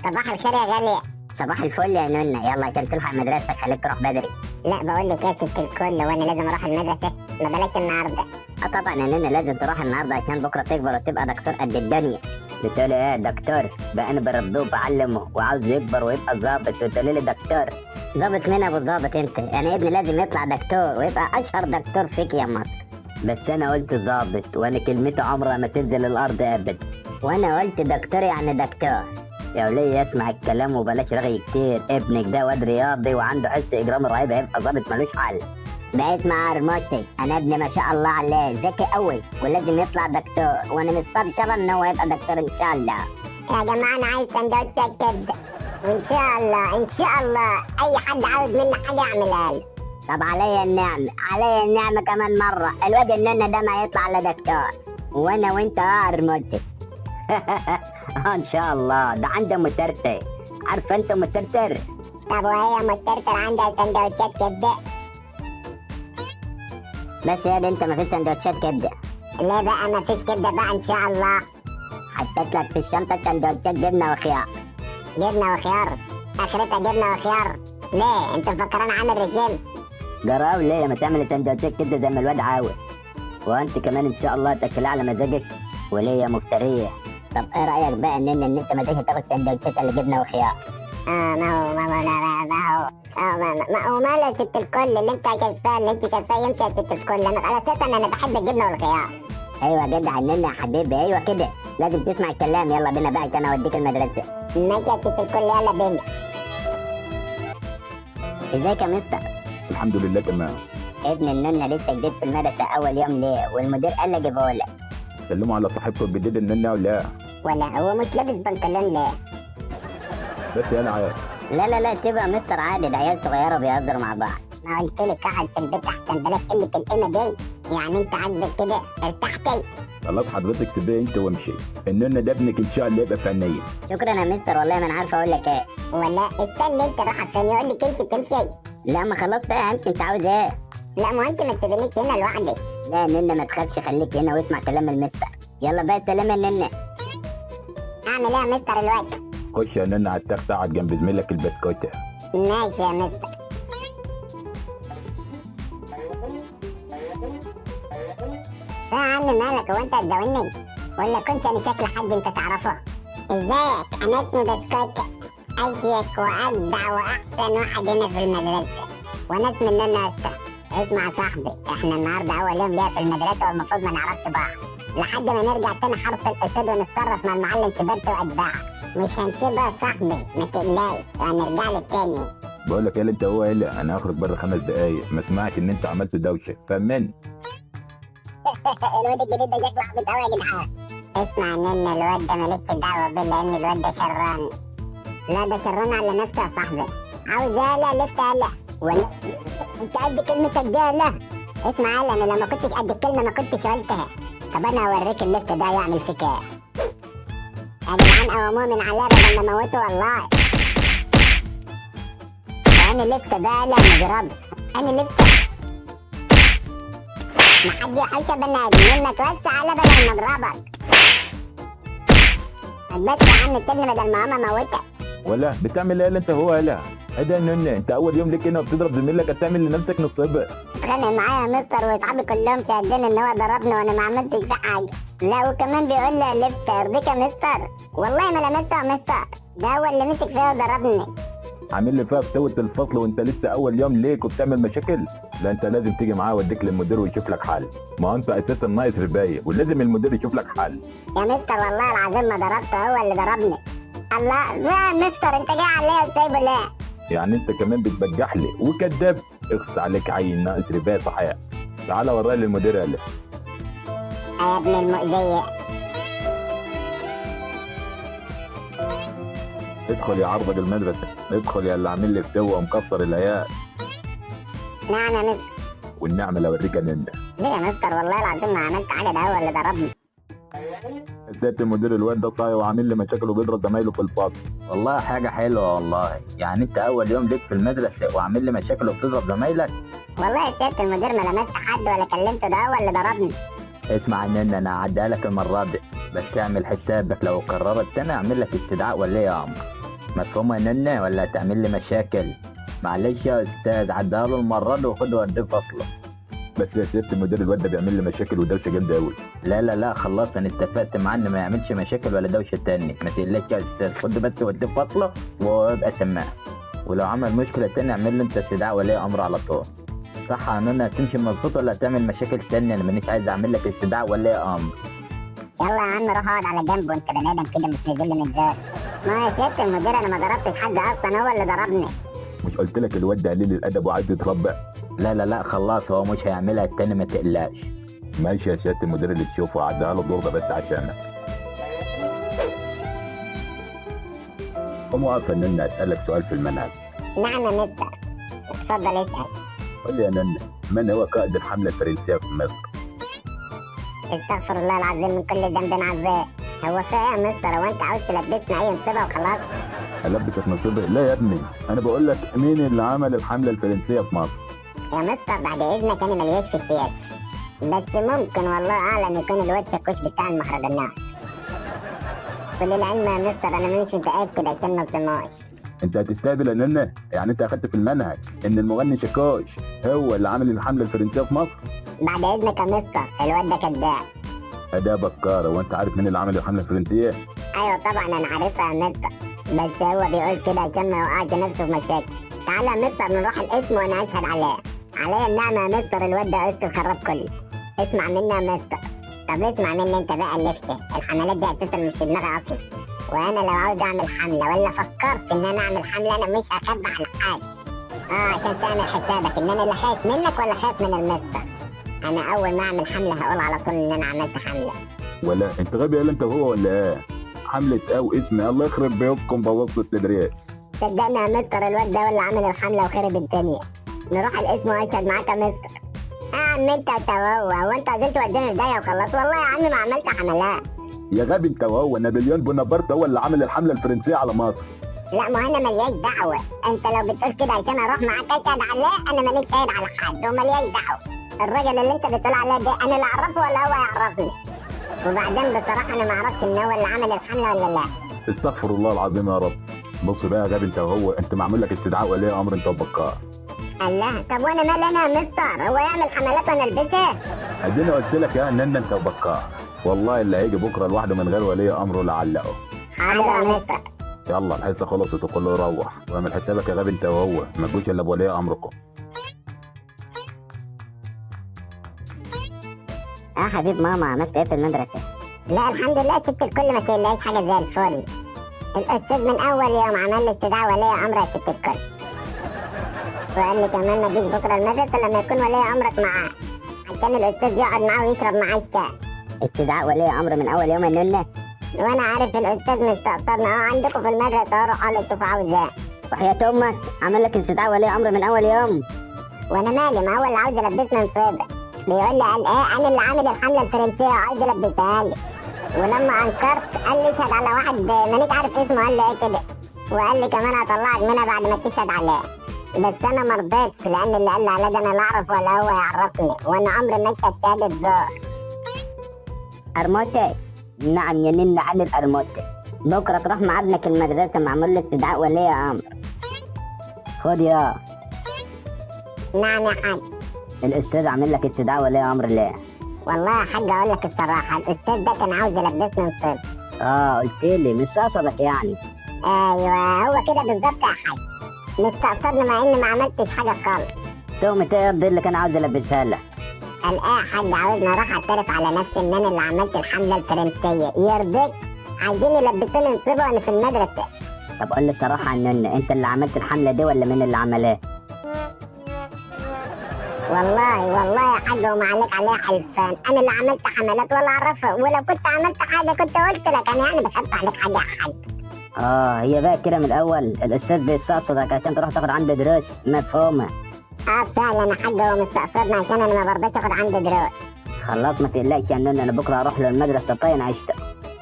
صباح الخير يا غالية. صباح الفل يا نونا، يلا عشان تلحق مدرستك خليك تروح بدري. لا بقول لك يا ست الكل، وانا لازم اروح المدرسة؟ ما بلاش النهارده. طبعا يا نونا لازم تروح النهارده عشان بكره تكبر وتبقى دكتور قد الدنيا. بتقولي ايه دكتور؟ بقى انا بربيه وبعلمه وعاوز يكبر ويبقى ظابط وتقولي لي دكتور؟ ظابط مين ابو ظابط انت؟ يعني ابني لازم يطلع دكتور ويبقى اشهر دكتور فيك يا مصر. بس انا قلت ظابط، وانا كلمتي عمرها ما تنزل الارض ابدا. وانا قلت دكتور يعني دكتور. يا وليه اسمع الكلام وبلاش رغي كتير، ابنك ده واد رياضي وعنده حس اجرام رهيب، هيبقى ظابط ملوش حل. ده اسمع عرموتي، انا ابني ما شاء الله عليه ذكي قوي ولازم يطلع دكتور، وانا مستبشره ان هو يبقى دكتور ان شاء الله. يا جماعة انا عايز سندوتشات كبدة، وان شاء الله ان شاء الله اي حد عاوز مني حاجة يعملها لي. طب عليا النعمة، عليا النعمة كمان مرة، الواد النونة ده ما يطلع لدكتور، وانا وانت عرموتي. ان شاء الله، ده عنده مترتر، عارفه انت مترتر؟ طب وهي مترتر عندها سندوتشات كبدة؟ بس يا دي انت ما فيش سندوتشات كبده. ليه بقى ما فيش كبدة بقى ان شاء الله؟ حطيت لك في الشنطه سندوتشات جبنه وخيار. جبنة وخيار؟ اخرتها جبنة وخيار؟ ليه انت مفكران عامل رجيم؟ جراو ليه ما تعمل سندوتشات كده زي ما الواد عاوز؟ وانت كمان ان شاء الله تاكلها على مزاجك وليه مفتريه. طب ايه رايك بقى ان انت ما تيجي تاخد سندوتشات اللي جبنه وخيار؟ ما هو ماله يا ست الكل اللي انت شايفاه، اللي انت شايفاه يمشي يا ست الكل. انا على اساس انا بحب الجبنه والخيار. ايوه جدع النني يا حبيبي، ايوه كده لازم تسمع الكلام. يلا بينا بقى عشان اوديك المدرسه. ماشي يا ست الكل، يلا بينا. ازيك يا مستر؟ الحمد لله تمام. ابن الننة لسه جديد في المدرسه اول يوم ليه، والمدير قال لي اجيبه لك. سلموا على صاحبكم الجديد الننة ولا؟ ولا هو مش لابس بنطلون ليه؟ بس انا عارف. لا سيبه يا مستر، عادي ده عيال صغيره بيهزروا مع بعض. ما قلت لك اقعد في البيت احسن، بلاش قله القيمه دي. يعني انت عاجبك كده ارتحتي؟ خلاص حضرتك سيبيه انت وامشي، الننة ده ابنك ان شاء الله يبقى فنية. شكرا يا مستر، والله ما انا عارفه اقول لك ايه. ولا استنى انت رايحه فين؟ يقول لك انت تمشي. لا ما خلاص بقى همشي، انت عاوز ايه؟ لا ما انت ما تسيبنيش هنا لوحدي. لا يا ننة ما تخافش، خليك هنا واسمع كلام المستر. يلا بقى سلام يا ننة. اعمل ايه يا مستر الوقت؟ خش يا ننة على التخت، اقعد جنب زميلك البسكوتة. ماشي يا مستر. يا عم مالك، هو انت هتزاولني ولا كنت انا شكل حد انت تعرفه؟ ازيك؟ انا اسمي بسكوتة، اشيك واجدع واحسن واحد هنا في المدرسة، وانا اسمي النونة اسا. اسمع يا صاحبي، احنا النهارده اول يوم ليا في المدرسة والمفروض ما نعرفش بعض لحد ما نرجع تاني حرف الاسود ونتصرف مع المعلم سبات واتباعك. مش هنسيبها يا صاحبي، ما تقلقش، هنرجع لك تاني. بقول لك ايه اللي انت هو ايه، انا هخرج بره 5 دقايق، ما اسمعش ان انت عملت دوشه، فاهمني؟ الواد الجديد ده شكله عبيط قوي يا جدعان. اسمع مني، الواد ده مالكش دعوه بيه لان الواد ده شران. لا ده شران على نفسه يا صاحبي. عاوز يالا لسه يالا ولا انت قد كلمتك دي يالا؟ اسمع يالا، انا لما كنتش قد الكلمه ما كنتش قلتها. طب انا هوريك اللفت ده يعمل فيك ايه. يا جدعان قوموه من على اللعبه لما موته والله. انا لفت ده يالا مجرد، انا لفت. ما حد يحلش بني ادم منك، بس على بدل ما اضربك. بس يا عم التاني بدل ما ماما موتك. ولا بتعمل ايه اللي انت هو ايه؟ ايه الننة، انت اول يوم ليك هنا وبتضرب زميلك، هتعمل لنفسك نصيبه. اتخانق معايا يا مستر واصحابي كلهم شاهدين ان هو ضربني وانا ما عملتش فيه حاجه. لا وكمان بيقول لي لفت يرضيك يا مستر؟ والله ما لمسته يا مستر، ده هو اللي مسك فيا وضربني. عامل لي فيها فتوة الفصل وانت لسه اول يوم ليك وبتعمل مشاكل؟ لا انت لازم تيجي معاه واديك للمدير ويشوف لك حل، ما هو انت اساسا ناقص ربايه ولازم المدير يشوف لك حل. يا مستر والله العظيم ما ضربته، هو اللي ضربني. الله يا مستر انت جاي عليا وسايبه ليه؟ يعني انت كمان بتبجح لي وكذاب، اخص عليك عيل ناقص ربايه صحيح. تعالى ورايا للمدير يالا. يا ابن المؤذيه. ادخل يا عرضك المدرسه، ادخل يا اللي عامل لي فتوه ومكسر العيال. نعم يا مستر. والنعمه لو اوريك انت. ليه يا مستر؟ والله العظيم ما عملت حاجه، ده هو اللي ضربني. سيادة المدير الواد ده صايع وعامل لي مشاكل وبيضرب زمايله في الفصل. والله حاجة حلوة والله، يعني انت اول يوم ليك في المدرسة وعامل لي مشاكل وبتضرب زمايلك؟ والله يا سيادة المدير ما لمست حد ولا كلمته، ده هو اللي ضربني. اسمع مني، انا هعديها لك المرة دي، بس اعمل حسابك لو قررت تاني اعمل لك استدعاء ولي امر. مفهومة يا ننة ولا هتعمل لي مشاكل؟ معلش يا استاذ عدها له المرة دي وخده وديه فصله. بس يا سياده المدير الواد ده بيعمل لي مشاكل ودوشه جامده قوي. لا خلاص انا اتفقت معاه انه ما يعملش مشاكل ولا دوشه تاني، ما تقلقش يا استاذ، خده بس وديه فصله ويبقى تمام. ولو عمل مشكله تاني اعمل له انت استدعاء ولي امر على طول. صح يا نونا هتمشي مظبوط ولا هتعمل مشاكل تانية؟ انا مانيش عايز اعمل لك استدعاء ولي امر. يلا يا عم روح اقعد على جنب وانت بني ادم كده مش نازل لي من الذات. ما يا سياده المدير انا ما ضربتش حد اصلا، هو اللي ضربني. مش قلت لك الواد ده قليل الادب وعايز يتربى؟ لا خلاص هو مش هيعملها التاني ما تقلقش. ماشي يا سياده المدير اللي تشوفه، عدها له الدور ده بس عشانك. قوم واقف يا ننة اسالك سؤال في المنهج. نعم يا مستر، اتفضل اسال. قول لي يا ننة، من هو قائد الحمله الفرنسيه في مصر؟ استغفر الله العظيم من كل ذنب عظيم. هو في ايه يا مستر؟ هو انت عاوز تلبسنا اي نصيبه وخلاص؟ البسك نصيبه؟ لا يا ابني، انا بقول لك مين اللي عمل الحمله الفرنسيه في مصر؟ يا مستر بعد اذنك انا ملياش في السياسه، بس ممكن والله اعلم يكون الواد شاكوش بتاع المهرجانات. وللعلم يا مستر انا مش متاكد عشان ما اظلموش. انت هتستهبل يا ننة؟ يعني انت اخدت في المنهج ان المغني شاكوش هو اللي عمل الحمله الفرنسيه في مصر؟ بعد اذنك يا مستر الواد ده كذاب. اداه بكاره، وانت عارف مين اللي عمل الحمله الفرنسيه؟ ايوه طبعا انا عارفها يا مستر، بس هو بيقول كده عشان ما يوقعش نفسه في مشاكل. تعالى يا مستر نروح الاسم وانا اشهد عليه. عليا النعمه يا مستر الواد ده قصه الخراب كله. اسمع مني يا مستر. طب اسمع مني انت بقى اللي افتي. الحملات دي اساسا مش في دماغي اصلا، وانا لو عاوز اعمل حمله ولا فكرت ان انا اعمل حمله انا مش هخبي على حاجه. عشان تعمل حسابك ان انا اللي خايف منك ولا خايف من المستر. انا اول ما اعمل حمله هقول على طول ان انا عملت حمله. ولا انت غبي يلا انت وهو ولا ايه؟ حمله او اسم الله يخرب بيوتكم بوظتوا التدريس. صدقني يا مستر الواد ده ولا عامل الحمله وخرب الدنيا. نروح الاسم واشهد معاك يا مستر. يا عم انت هو انت عايزين توديني الدايه وخلاص؟ والله يا عم ما عملت حملات. يا غبي انت وهو، نابليون بونابرت هو اللي عمل الحمله الفرنسيه على مصر. لا ما انا ملياش دعوه، انت لو بتقول كده عشان اروح معاك اشهد عليه انا ماليش شاهد على حد وملياش دعوه. الراجل اللي انت بتقول عليه ده انا اللي اعرفه ولا هو يعرفني؟ وبعدين بصراحه انا ما اعرفش ان هو اللي عمل الحمله ولا لا. استغفر الله العظيم يا رب. بص بقى يا غبي انت وهو، انت معمول لك استدعاء ولي امر انت وبكار. الله، طب وانا مالي انا يا مستر؟ هو يعمل حملات وانا البسها؟ اديني قلت لك يا ننة انت وبكار، والله اللي هيجي بكره لوحده من غير ولي امره لعلقه. حاضر يا مستر. يلا الحصه خلصت وكله يروح، واعمل حسابك يا غبي انت وهو ما تجوش الا بولي امركم. حبيب ماما عملت ايه في المدرسه؟ لا الحمد لله ست الكل ما تقلقش حاجه زي الفل. الاستاذ من اول يوم عمل لي استدعاء ولي امر يا ست الكل، وقال لي كمان ما تجيش بكره المدرسه لما يكون ولي امرك معاه عشان الاستاذ يقعد معاه ويشرب معاه الشاي. استدعاء ولي امر من اول يوم يا ننة؟ وانا عارف الاستاذ مستقصدنا عندكم في المدرسه، روح قال شوف عاوز ايه. وحياة امك عمل لك استدعاء ولي امر من اول يوم؟ وانا مالي، ما هو اللي عاوز يلبسنا نصيبه. بيقول لي قال ايه انا اللي عامل الحمله الفرنسيه عايز يلبسها لي، ولما انكرت قال لي اشهد على واحد مانيش عارف اسمه قال لي ايه كده، وقال لي كمان هطلعك منها بعد ما تشهد عليه. بس انا ما رضيتش لان اللي قال لي عليه ده انا لا اعرف ولا هو يعرفني، وانا عمري ما اشهد شهاده زور. ارموتي؟ نعم يا ننة عن الارموتي، بكره تروح مع ابنك المدرسه معمول له استدعاء ولي امر. خد يا. نعم يا حاج. الاستاذ عامل لك استدعاء ولي امر ليه؟ والله يا حاج اقول لك الصراحه الاستاذ ده كان عاوز يلبسني نصيب. قلت لي مش قصدك يعني. ايوه هو كده بالظبط يا حاج، مستقصدني مع اني ما عملتش حاجه خالص. تهمة ايه اللي كان عاوز يلبسها لك؟ قال ايه يا حاج عاوزني اروح اعترف على نفسي ان انا اللي عملت الحمله الفرنسيه؟ يرضيك؟ عايزين يلبسوني نصيبه وانا في المدرسه. طب قول لي الصراحه يا ننة، انت اللي عملت الحمله دي ولا مين اللي عملها؟ والله يا حاج وما عليك عليها حلفان، انا اللي عملت حملات ولا اعرفها، ولو كنت عملت حاجه كنت قلت لك. انا يعني بخبي عليك حاجه يا حاج. هي بقى كده من الاول الاستاذ بيستقصدك عشان تروح تاخد عنده دروس مفهومه. فعلا يا حاج هو مستقصدني عشان انا ما برضيش اخد عنده دروس. خلاص ما تقلقش يا ننة، انا بكره اروح له المدرسه طين عشته.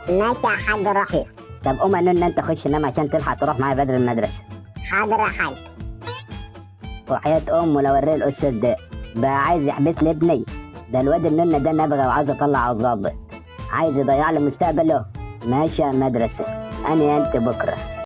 ماشي يا حاج روح له. طب قوم يا ننة انت خش نام عشان تلحق تروح معايا بدري المدرسه. حاضر يا حاج. وحياة امه لو وريه الاستاذ ده بقى عايز يحبس لي ابني، ده الواد الننة ده نبغى وعايز اطلع الظابط، عايز يضيع لي مستقبله. ماشي يا مدرسه، انا انت بكره.